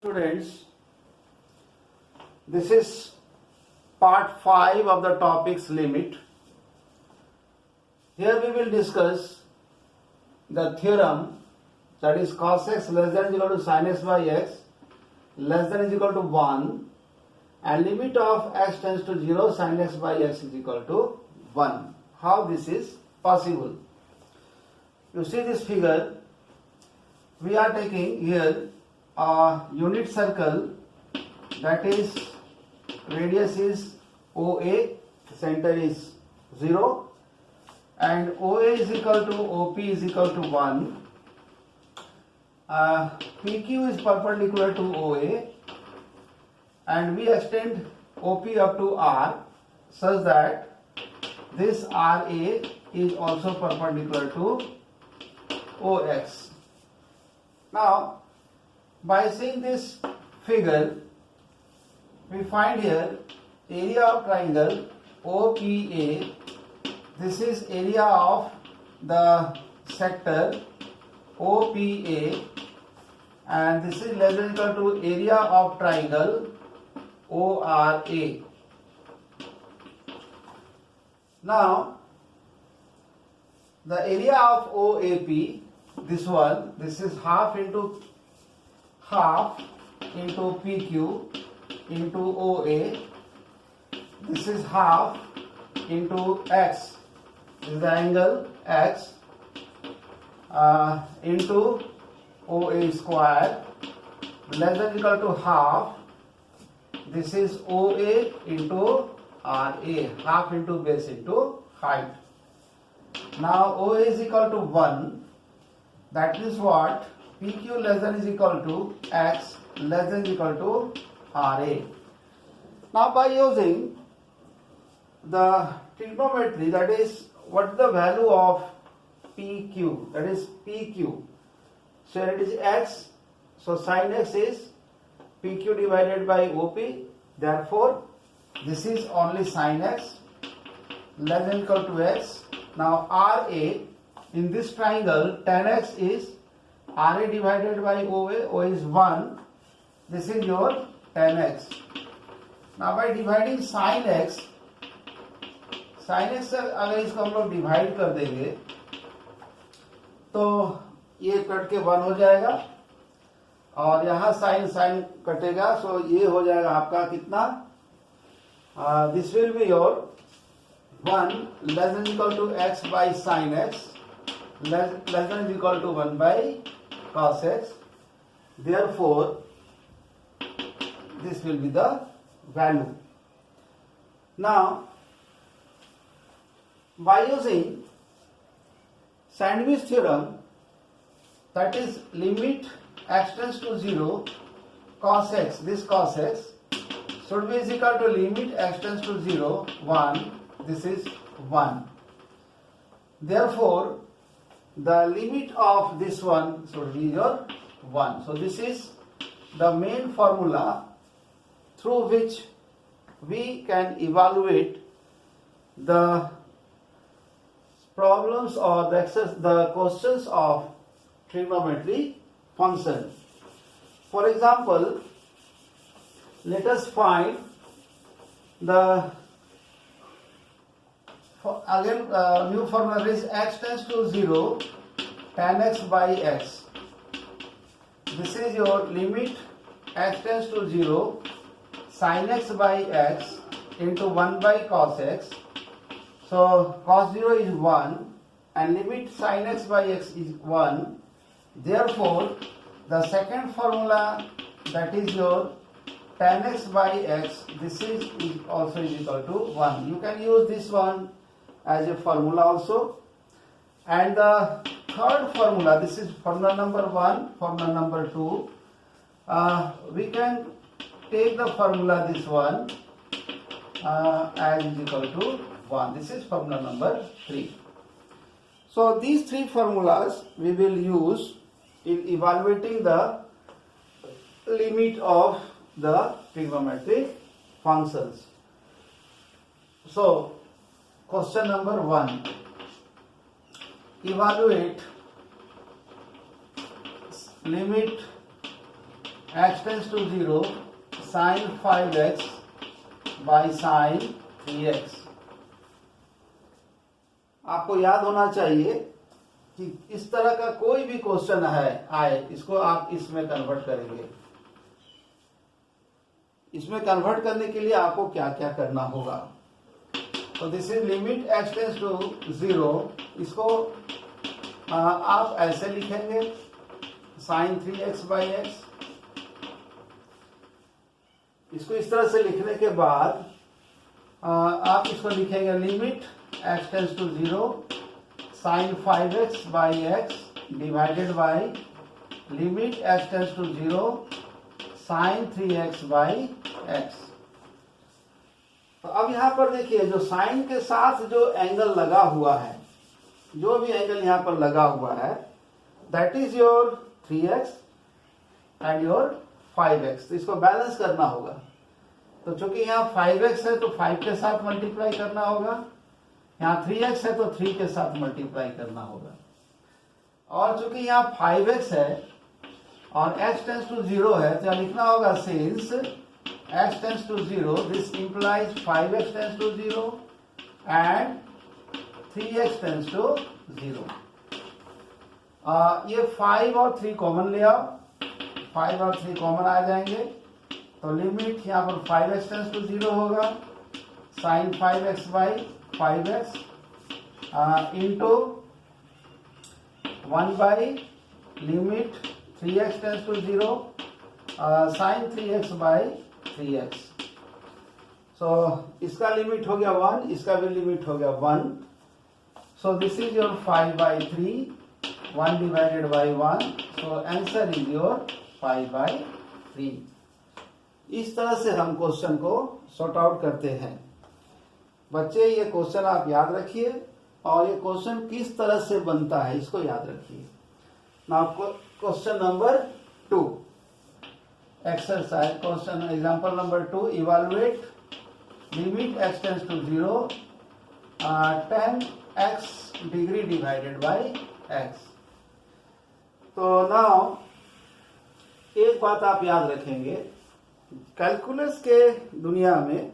Students, this is part 5 of the topics limit. Here we will discuss the theorem, that is cos x less than or equal to sin x by x less than or equal to 1, and limit of x tends to 0 sin x by x is equal to 1. How this is possible? You see this figure, we are taking here a unit circle, that is radius is OA, center is 0, and OA is equal to OP is equal to 1. PQ is perpendicular to OA, and we extend OP up to R such that this RA is also perpendicular to OX. Now, by seeing this figure, we find here area of triangle OPA. This is area of the sector OPA, and this is less than or equal to area of triangle ORA. Now, the area of OAP, this is half into PQ into OA. This is half into X. This is the angle X into OA square less than or equal to half. This is OA into RA, half into base into height. Now OA is equal to 1. That is what? PQ less than is equal to X less than is equal to RA. Now by using the trigonometry, that is what the value of PQ, that is PQ. So it is X, so sin X is PQ divided by OP, therefore this is only sin X less than equal to X. Now RA, in this triangle tan X is RA divided by OA, OA is 1, this is your tan X. Now by dividing sin X से अगर इसको हम लोग divide कर देंगे तो ये cut के 1 हो जाएगा, और यहाँ साइन कटेगा, सो ये हो जाएगा आपका कितना, this will be your 1 less than equal to x by sine x less than equal to 1 by cos x. Therefore, this will be the value. Now, by using Sandwich theorem, that is limit x tends to 0 cos x, this cos x should be is equal to limit x tends to 0 1, this is 1. Therefore, the limit of this one should be your 1. So this is the main formula through which we can evaluate the problems or the questions of trigonometry function. For example, let us find the new formula is x tends to 0 tan x by x. This is your limit x tends to 0 sin x by x into 1 by cos x. So cos 0 is 1 and limit sin x by x is 1. Therefore, the second formula, that is your tan x by x, this is also is equal to 1. You can use this one as a formula also. And the third formula, this is formula number 1, formula number 2. We can take the formula this one as is equal to 1. This is formula number 3. So these three formulas we will use in evaluating the limit of the trigonometric functions. So question number 1, evaluate limit x tends to 0 sine 5x by sine 3x। आपको याद होना चाहिए कि इस तरह का कोई भी क्वेश्चन आए इसको आप इसमें कन्वर्ट करेंगे। इसमें कन्वर्ट करने के लिए आपको क्या क्या करना होगा। तो this is limit x tends to 0, इसको आप ऐसे लिखेंगे साइन 3x बाई एक्स। इसको इस तरह से लिखने के बाद आप इसको लिखेंगे limit x tends to 0 sine 5x by x divided by limit x tends to 0 sine 3x by x. तो अब यहां पर देखिए जो साइन के साथ जो एंगल लगा हुआ है, जो भी एंगल यहां पर लगा हुआ है, that is your 3x and your 5x। तो इसको बैलेंस करना होगा। तो चूंकि यहाँ 5x है तो 5 के साथ मल्टीप्लाई करना होगा, यहाँ 3x है तो 3 के साथ मल्टीप्लाई करना होगा। और चूंकि यहाँ 5x है और x टेंस टू 0 है तो यहाँ लिखना होगा since x tends to 0 this implies 5x tends to 0 and 3x tends to 0। ये 5 और 3 कॉमन ले आओ, 5 और 3 कॉमन आ जाएंगे। तो लिमिट यहाँ पर 5x टेंस टू 0 होगा sine 5x by 5x into 1 by limit 3x tends to 0 sine 3x by 3x। So इसका लिमिट हो गया 1, इसका भी लिमिट हो गया 1। So this is your 5 by 3, 1 divided by 1। So answer is your 5 by 3। इस तरह से हम क्वेश्चन को सॉर्ट आउट करते हैं। बच्चे ये क्वेश्चन आप याद रखिए और ये क्वेश्चन किस तरह से बनता है इसको याद रखिए। Now question number 2, exercise question example number 2, evaluate limit x tends to 0 10x degree divided by x। तो नाउ एक बात आप याद रखेंगे, कैलकुलस के दुनिया में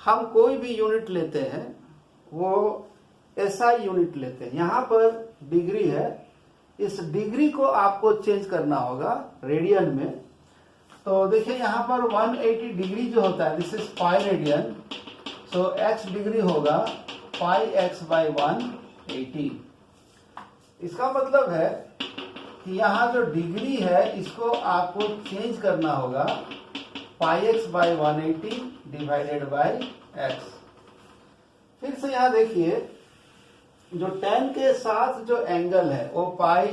हम कोई भी यूनिट लेते हैं वो SI यूनिट लेते हैं। यहां पर डिग्री है, इस डिग्री को आपको चेंज करना होगा रेडियन में। तो देखिए यहां पर 180 डिग्री जो होता है this is pi radian. So x degree होगा पाई x बाई 180। इसका मतलब है कि यहाँ जो डिग्री है इसको आपको चेंज करना होगा पाई x by 180 divided by x। फिर से यहाँ देखिए जो tan के साथ जो एंगल है वो पाई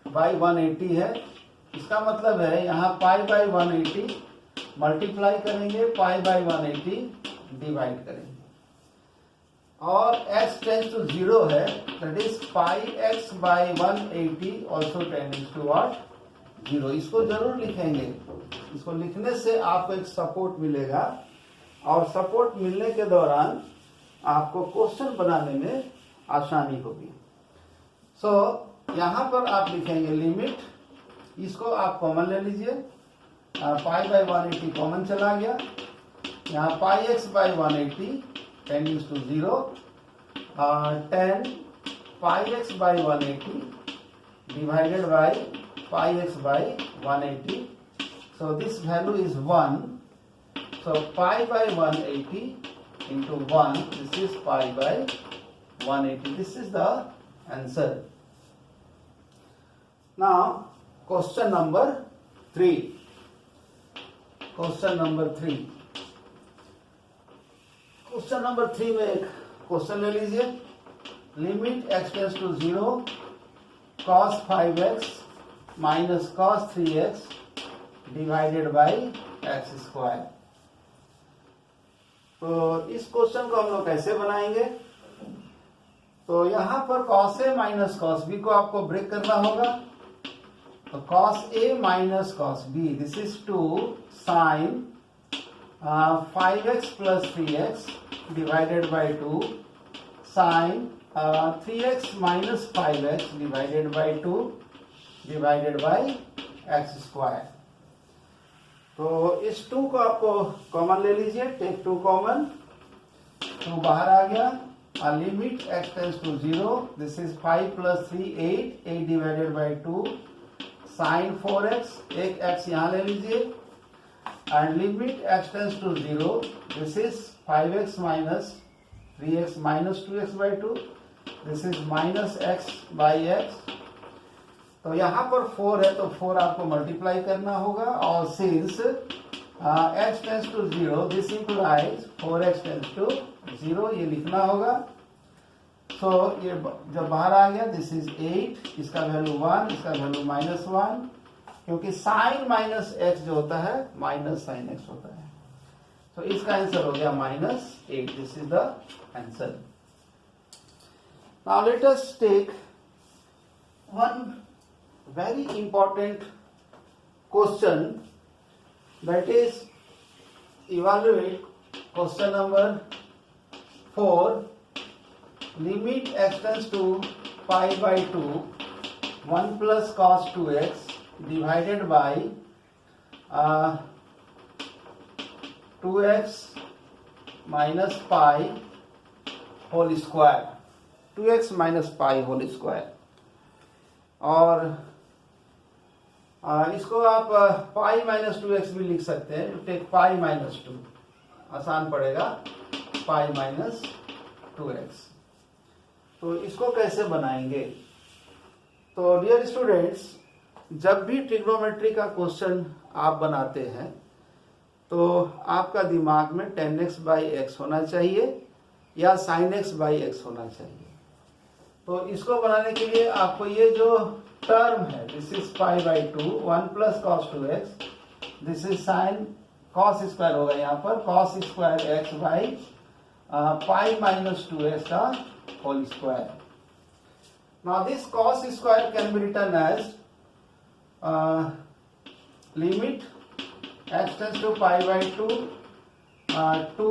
बाई 180 है। इसका मतलब है यहाँ पाई बाई 180 मल्टीप्लाई करेंगे, पाई बाई 180 डिवाइड करेंगे और x टेंस टू 0 है, that is pi x by 180 also tending toward 0। इसको जरूर लिखेंगे। इसको लिखने से आपको एक सपोर्ट मिलेगा और सपोर्ट मिलने के दौरान आपको क्वेश्चन बनाने में आसानी होगी। सो यहाँ पर आप लिखेंगे लिमिट, इसको आप कॉमन ले लीजिए, पाई बाई 180 कॉमन चला गया, यहाँ pi x by 180 tending to 0 10 pi x by 180 divided by pi x by 180। So this value is 1. So pi by 180 into 1, this is pi by 180. This is the answer. Now question number 3. Question number 3. Question number 3 में एक question ले लीजिए। Limit x tends to 0 cos 5x minus cos 3x divided by x square. तो इस question को हम लोग कैसे बनाएंगे? तो यहां पर cos a minus cos b को आपको ब्रेक करना होगा। तो cos a minus cos b this is 2 sine 5x plus 3x divided by 2 sine 3x minus 5x divided by 2 divided by x square. तो इस 2 को आपको कॉमन ले लीजिए, टेक 2 कॉमन, 2 बाहर आ गया। Limit x tends to 0, this is 5 plus 3 8, 8 divided by 2 sine 4x, एक x यहाँ ले लीजिए, and limit x tends to 0, this is 5x minus 3x minus 2x by 2, this is minus x by x। तो यहाँ पर 4 है तो 4 आपको मल्टीप्लाई करना होगा, और since x tends to 0, this implies 4x tends to 0, ये लिखना होगा। तो ये जब बाहर आ गया, दिस इज 8, इसका वैल्यू 1, इसका वैल्यू -1, क्योंकि साइन माइनस x जो होता है माइनस साइन x होता है। तो इसका आंसर हो गया -8, this is the answer. Now let us take one very important question, that is evaluate question number 4, limit x tends to pi by 2 1 plus cos 2x divided by 2x minus pi whole square, 2x minus pi whole square। और इसको आप पाई minus 2x भी लिख सकते हैं, take pi minus 2, आसान पड़ेगा, पाई minus 2x। तो इसको कैसे बनाएंगे? तो डियर स्टूडेंट्स, जब भी ट्रिग्नोमेट्री का क्वेश्चन आप बनाते हैं तो आपका दिमाग में tan x बाई एक्स होना चाहिए या sin x बाई एक्स होना चाहिए। तो इसको बनाने के लिए आपको ये जो टर्म है, this is pi by 2, 1 plus cos 2x, this is sine cos square होगा यहाँ पर, cos square x by pi minus 2x का whole square. Now this cos square can be written as limit x tends to pi by 2 to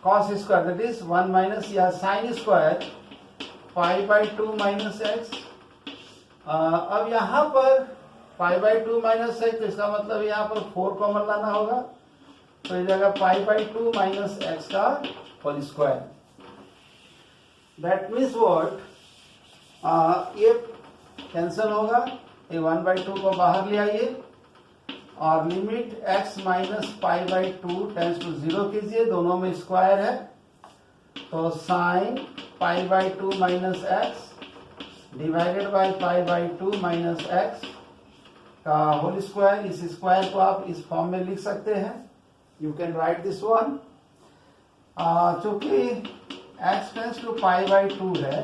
cos square, that is 1 minus या sine square pi by 2 minus x. अब यहाँ पर पाई by 2 minus x, तो इसका मतलब यहाँ पर 4 common लाना होगा, तो इस जगह पाई बाई 2 माइनस एक्स का whole square. That means what, ये कैंसिल होगा, ये 1 बाई 2 को बाहर ले आइए, और limit x minus pi by 2 tends to 0 कीजिए, दोनों में स्क्वायर है, तो sine pi by 2 minus x divided by pi by 2 minus x का होल स्क्वायर। इस स्क्वायर को आप इस फॉर्म में लिख सकते हैं, you can write this one. चूंकि x tends to pi by 2 है,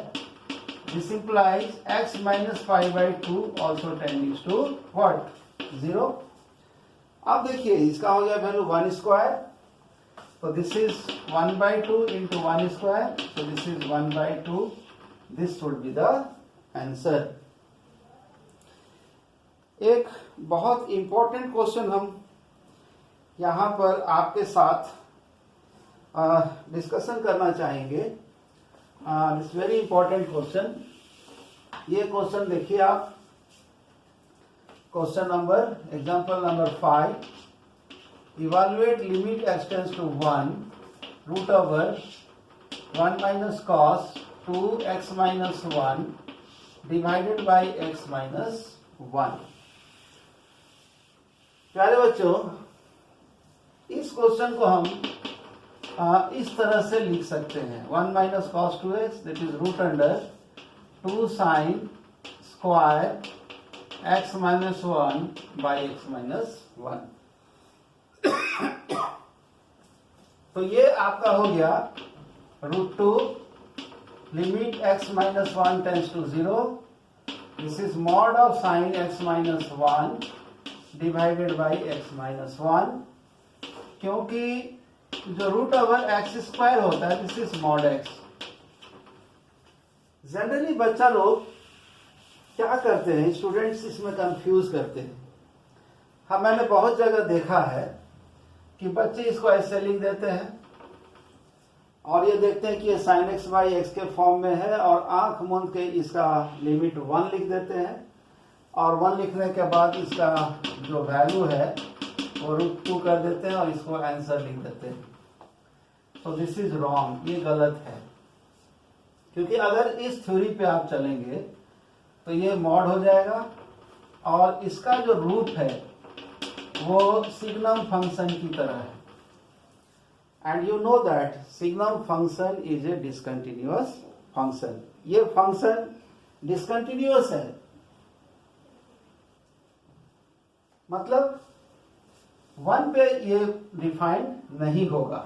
this implies x minus pi by 2 also tendings to what, 0। अब देखिए इसका हो गया वैल्यू 1 स्क्वायर, तो this is 1 by 2 into 1 square, so this is 1 by 2, this should be the answer। एक बहुत important question हम यहाँ पर आपके साथ डिस्कशन करना चाहेंगे, दिस वेरी इंपॉर्टेंट क्वेश्चन। ये क्वेश्चन देखिए आप, question number, example number 5, evaluate limit x tends to 1 root over 1 minus cos 2x minus 1 divided by x minus 1। प्यारे बच्चों, इस क्वेश्चन को हम इस तरह से लिख सकते हैं, 1 minus cos 2x, that is root under 2 sine square x minus 1 by x minus 1। तो ये आपका हो गया √2 limit x minus 1 tends to 0, this is mod of sine x minus 1 divided by x minus 1, क्योंकि जो रूट ओवर एक्स स्क्वायर होता है, this is mod x। Generally बच्चा लोग क्या करते हैं, स्टूडेंट्स इसमें कंफ्यूज करते हैं। हाँ, मैंने बहुत जगह देखा है कि बच्चे इसको ऐसे लिख देते हैं और ये देखते हैं कि ये साइन एक्स बाई एक्स के फॉर्म में है, और आंख मूंद के इसका लिमिट 1 लिख देते हैं, और 1 लिखने के बाद इसका जो वैल्यू है वो √2 कर देते हैं और इसको आंसर लिख देते हैं। तो दिस इज रॉन्ग, ये गलत है, क्योंकि अगर इस थ्योरी पे आप चलेंगे तो ये मॉड हो जाएगा और इसका जो रूट है वो सिग्नम फंक्शन की तरह है। And you know that signum function is a discontinuous function. ये फंक्शन डिसकंटिन्यूअस है, मतलब 1 पे ये डिफाइंड नहीं होगा।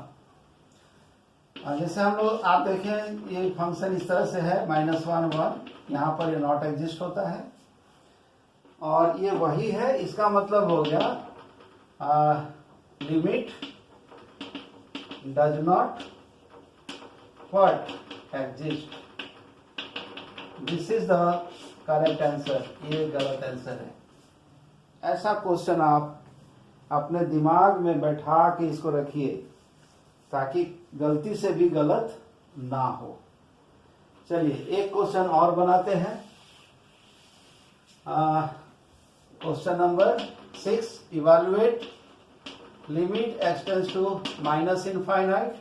जैसे हम लोग आप देखें ये फंक्शन इस तरह से है -1 1, यहाँ पर ये नॉट एग्जिस्ट होता है और ये वही है। इसका मतलब हो गया limit does not what exist. This is the correct answer, ये गलत आंसर है। ऐसा क्वेश्चन आप अपने दिमाग में बैठा के इसको रखिए ताकि गलती से भी गलत ना हो। चलिए एक क्वेश्चन और बनाते हैं। Question number 6, evaluate limit x tends to minus infinite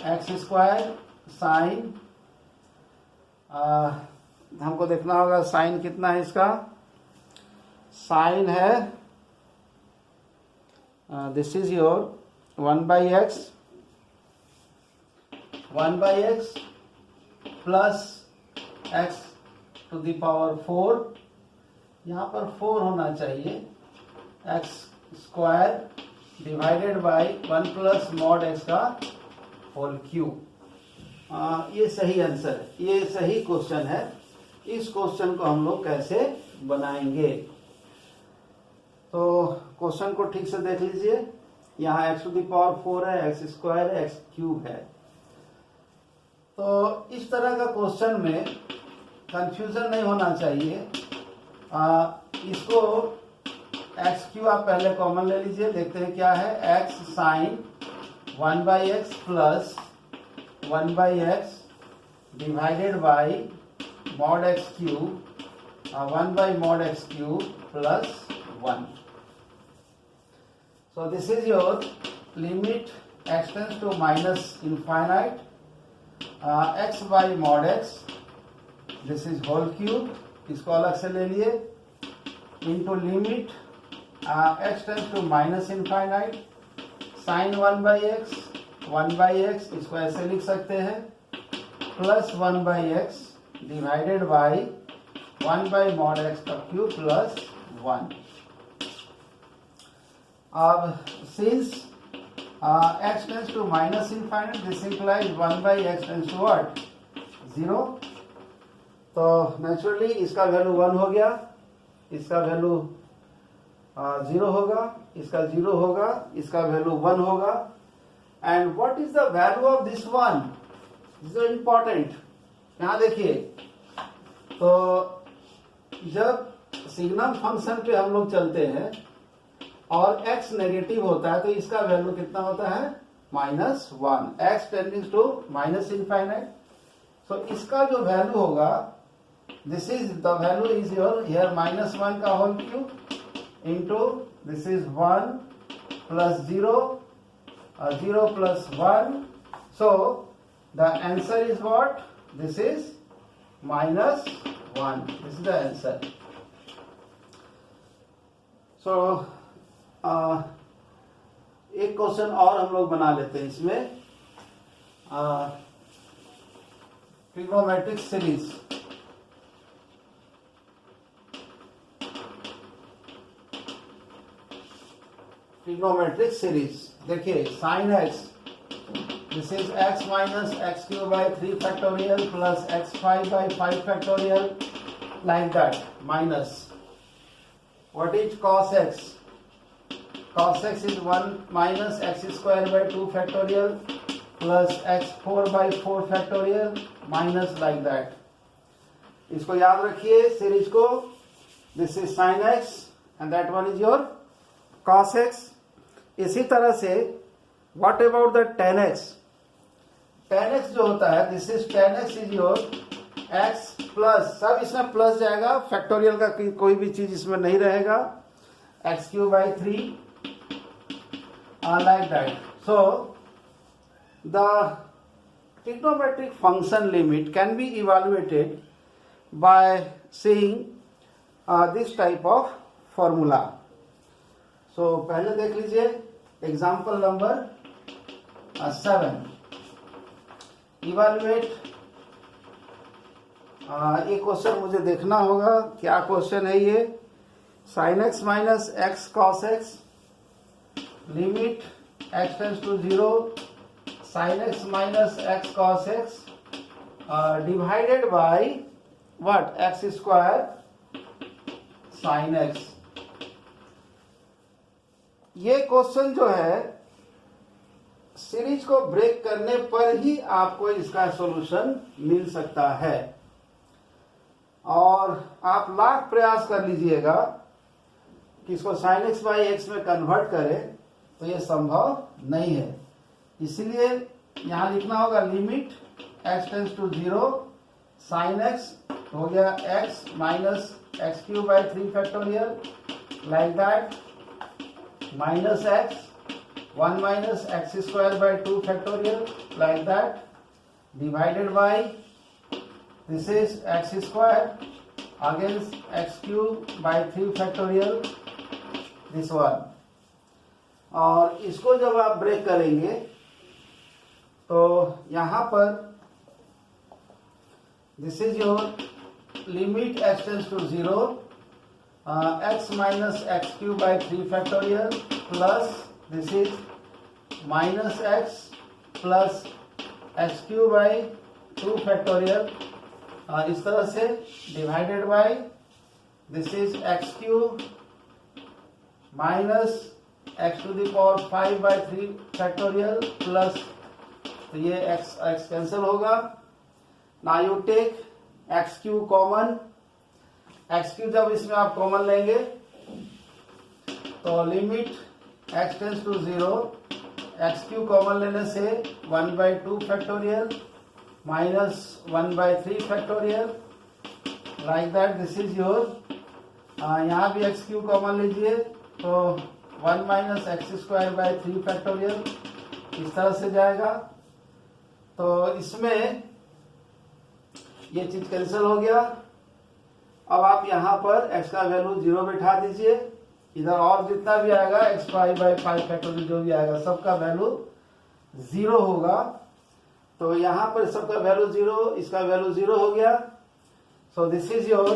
x square sine. हमको देखना होगा साइन कितना है इसका। साइन है this is your 1/x plus x to the power 4, यहाँ पर 4 होना चाहिए, x square divided by 1 plus mod x का होल क्यूब। ये सही आंसर है, ये सही क्वेश्चन है। इस क्वेश्चन को हम लोग कैसे बनाएंगे, तो क्वेश्चन को ठीक से देख लीजिए। यहाँ x टू द पावर 4 है, x स्क्वायर है, x क्यूब है। तो इस तरह का क्वेश्चन में कंफ्यूजन नहीं होना चाहिए। इसको x क्यूब आप पहले कॉमन ले लीजिए, देखते हैं क्या है। x sine 1/x plus 1/x divided by mod x cube 1/mod x cube plus 1। So this is your limit x tends to minus infinite x by mod x, this is whole cube, इसको अलग से ले लिए, into limit x tends to minus infinite sin 1/x 1/x, इसको ऐसे लिख सकते हैं, plus 1/x divided bye 1/mod x का क्यूब प्लस 1। अब since x tends to minus infinite, this implies 1/x tends to what? 0। तो नेचुरली इसका value 1 हो गया, इसका वैल्यू 0 होगा, इसका 0 होगा, इसका वैल्यू 1 होगा। And what is the value of this 1? This is important. यहाँ देखिए, तो जब सिग्नम फंक्शन पे हम लोग चलते हैं और x नेगेटिव होता है तो इसका वैल्यू कितना होता है? -1। x tending to minus infinite, so इसका जो वैल्यू होगा, this is the value is your here -1 का whole cube into this is 1 plus 0 0 plus 1, so the answer is what? This is -1। This is the answer. So एक question और हम लोग बना लेते हैं इसमें। ट्रिग्नोमेट्रिक सीरीज, ट्रिग्नोमेट्रिक सीरीज देखिए, sine x, this is x minus x cube by 3 factorial plus x5 by 5 factorial, like that, minus what is cos x? Cos x is 1 minus x square by 2 factorial plus x4 by 4 factorial minus like that। इसको याद रखिए series को। This is sin x and that one is your cos x। इसी तरह से what about the tan x? tan x जो होता है, this is tan x is your x plus, सब इसमें प्लस जाएगा, फैक्टोरियल का कोई भी चीज इसमें नहीं रहेगा, x³/3 like that. So the trigonometric function limit can be evaluated by seeing this type of formula. So पहले देख लीजिए एग्जाम्पल नंबर 7. इवैल्यूएट, ये क्वेश्चन मुझे देखना होगा क्या क्वेश्चन है ये. sin x minus x cos x, limit x tends to 0, sin x minus x cos x divided by what, x² sin x. ये क्वेश्चन जो है सीरीज को ब्रेक करने पर ही आपको इसका सॉल्यूशन मिल सकता है, और आप लाख प्रयास कर लीजिएगा कि इसको sin x/x में कन्वर्ट करें तो ये संभव नहीं है. इसलिए यहां लिखना होगा limit x tends to 0, sin x हो गया x minus x³/3 factorial like that, minus x 1 minus x²/2 factorial like that, divided by this is x² against x³/3 factorial, this one. और इसको जब आप ब्रेक करेंगे तो यहां पर this is your limit x tends to 0, x minus x³/3 factorial plus this is minus x plus x³/2 factorial, इस तरह से divided by this is x³ minus x⁵ factorial plus, तो ये x कैंसिल होगा. Now you take x³ common, x³ जब इसमें आप common लेंगे तो limit x tends to 0, x³ common लेने से 1/2 factorial minus 1/3 factorial like that. This is your, यहाँ भी x³ कॉमन लीजिए तो 1 minus x²/3 फैक्टोरियल इस तरह से जाएगा. तो इसमें ये चीज कैंसिल हो गया. अब आप यहाँ पर x का वैल्यू 0 बैठा दीजिए, इधर और जितना भी आएगा x5/5 फैक्टोरियल जो भी आएगा सबका वैल्यू 0 होगा. तो यहाँ पर सबका वैल्यू 0, इसका वैल्यू 0 हो गया. So this is your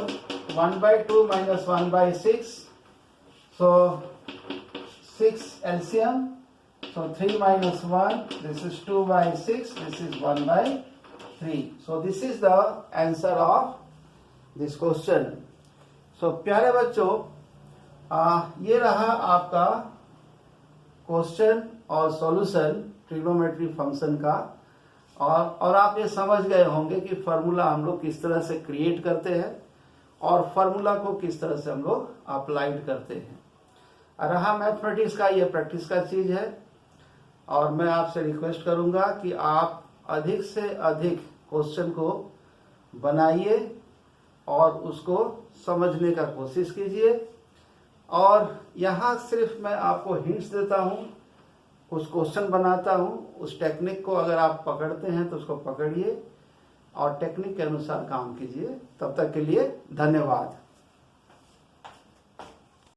1/2 minus 1/6, so 6 LCM, so 3 minus 1, this is 2/6, this is 1/3. So this is the answer of this question. So प्यारे बच्चों, ये रहा आपका क्वेश्चन और सॉल्यूशन ट्रिग्नोमेट्री फंक्शन का. और आप ये समझ गए होंगे कि फार्मूला हम लोग किस तरह से क्रिएट करते हैं और फार्मूला को किस तरह से हम लोग अप्लाइड करते हैं. रहा मैथमेटिक्स का, ये प्रैक्टिस का चीज है, और मैं आपसे रिक्वेस्ट करूंगा कि आप अधिक से अधिक क्वेश्चन को बनाइए और उसको समझने का कोशिश कीजिए. और यहाँ सिर्फ मैं आपको हिंट्स देता हूँ, कुछ क्वेश्चन बनाता हूँ, उस टेक्निक को अगर आप पकड़ते हैं तो उसको पकड़िए और टेक्निक के अनुसार काम कीजिए. तब तक के लिए धन्यवाद.